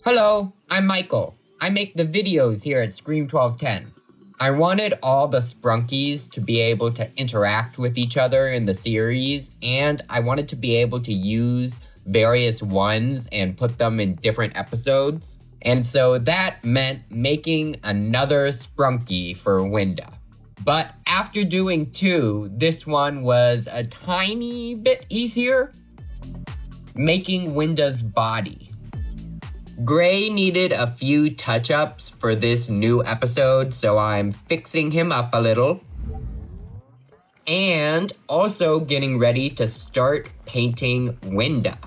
Hello, I'm Michael. I make the videos here at Scream1210. I wanted all the Sprunkies to be able to interact with each other in the series, and I wanted to be able to use various ones and put them in different episodes. And so that meant making another Sprunki for Winda. But after doing 2, this one was a tiny bit easier. Making Winda's body. Gray needed a few touch-ups for this new episode, so I'm fixing him up a little. And also getting ready to start painting Winda.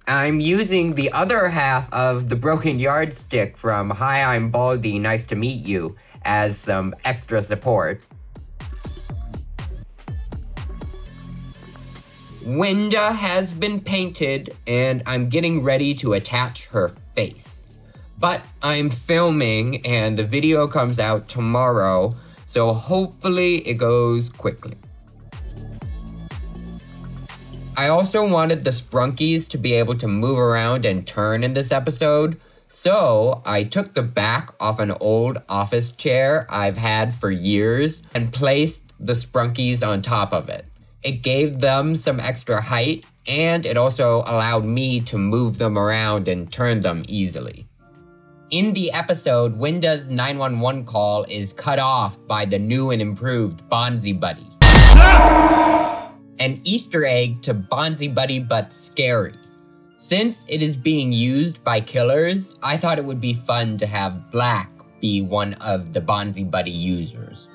I'm using the other half of the broken yardstick from Hi, I'm Baldy, Nice to Meet You as some extra support. Winda has been painted, and I'm getting ready to attach her face. But I'm filming, and the video comes out tomorrow, so hopefully it goes quickly. I also wanted the Sprunkies to be able to move around and turn in this episode, so I took the back off an old office chair I've had for years and placed the Sprunkies on top of it. It gave them some extra height, and it also allowed me to move them around and turn them easily. In the episode, Winda's 911 call is cut off by the new and improved Bonzi Buddy. An Easter egg to Bonzi But Scary. Since it is being used by killers, I thought it would be fun to have Black be one of the Bonzi Buddy users.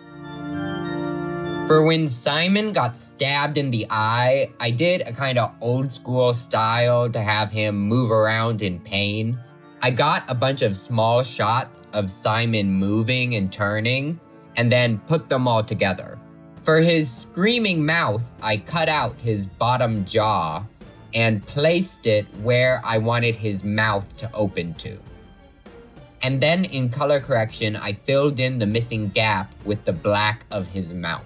For when Simon got stabbed in the eye, I did a kind of old school style to have him move around in pain. I got a bunch of small shots of Simon moving and turning, and then put them all together. For his screaming mouth, I cut out his bottom jaw and placed it where I wanted his mouth to open to. And then in color correction, I filled in the missing gap with the black of his mouth.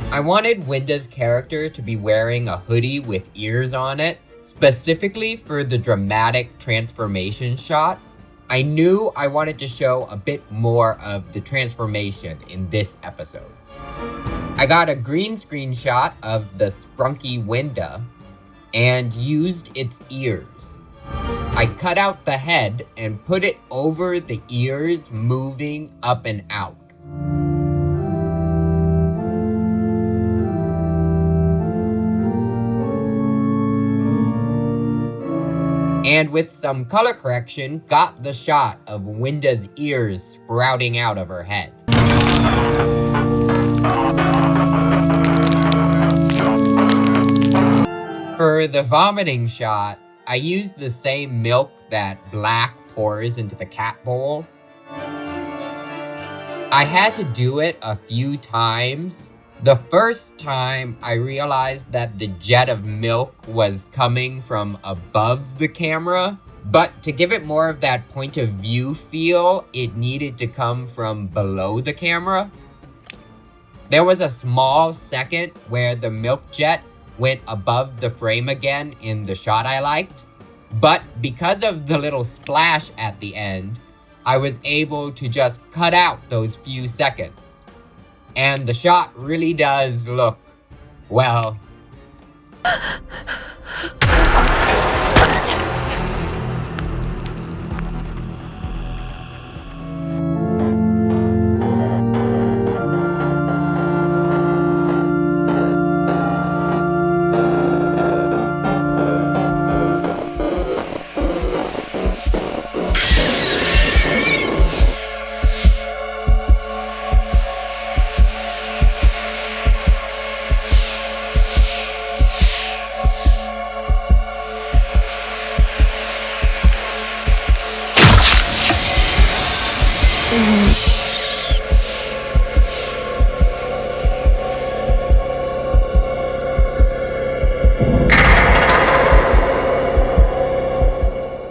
I wanted Winda's character to be wearing a hoodie with ears on it, specifically for the dramatic transformation shot. I knew I wanted to show a bit more of the transformation in this episode. I got a green screen shot of the Sprunki Winda and used its ears. I cut out the head and put it over the ears moving up and out. And with some color correction, got the shot of Winda's ears sprouting out of her head. For the vomiting shot, I used the same milk that Black pours into the cat bowl. I had to do it a few times. The first time, I realized that the jet of milk was coming from above the camera, but to give it more of that point of view feel, it needed to come from below the camera. There was a small second where the milk jet went above the frame again in the shot I liked, but because of the little splash at the end, I was able to just cut out those few seconds. And the shot really does look, well...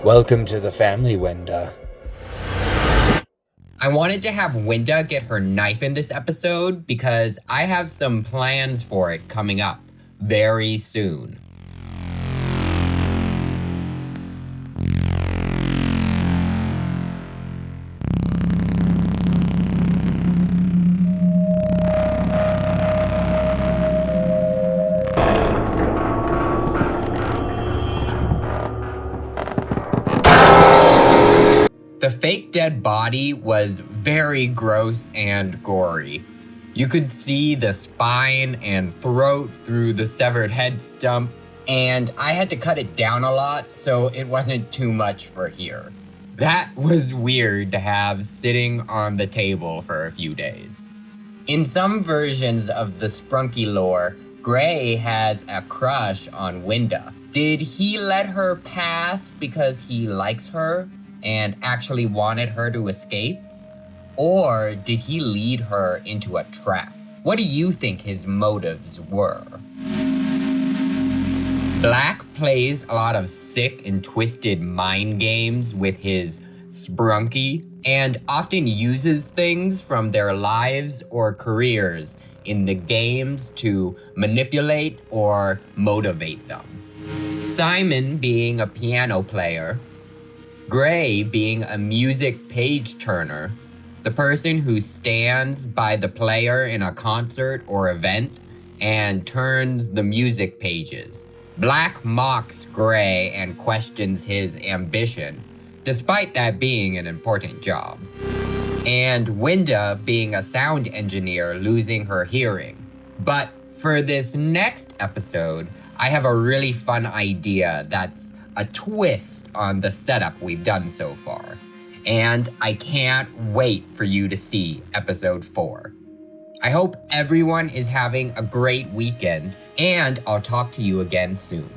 Welcome to the family, Wenda. I wanted to have Winda get her knife in this episode because I have some plans for it coming up very soon. The fake dead body was very gross and gory. You could see the spine and throat through the severed head stump, and I had to cut it down a lot so it wasn't too much for here. That was weird to have sitting on the table for a few days. In some versions of the Sprunki lore, Gray has a crush on Winda. Did he let her pass because he likes her and actually wanted her to escape? Or did he lead her into a trap? What do you think his motives were? Black plays a lot of sick and twisted mind games with his Sprunki and often uses things from their lives or careers in the games to manipulate or motivate them. Simon being a piano player, Gray being a music page turner, the person who stands by the player in a concert or event and turns the music pages. Black mocks Gray and questions his ambition, despite that being an important job. And Winda being a sound engineer losing her hearing. But for this next episode, I have a really fun idea that's a twist on the setup we've done so far. And I can't wait for you to see episode 4. I hope everyone is having a great weekend, and I'll talk to you again soon.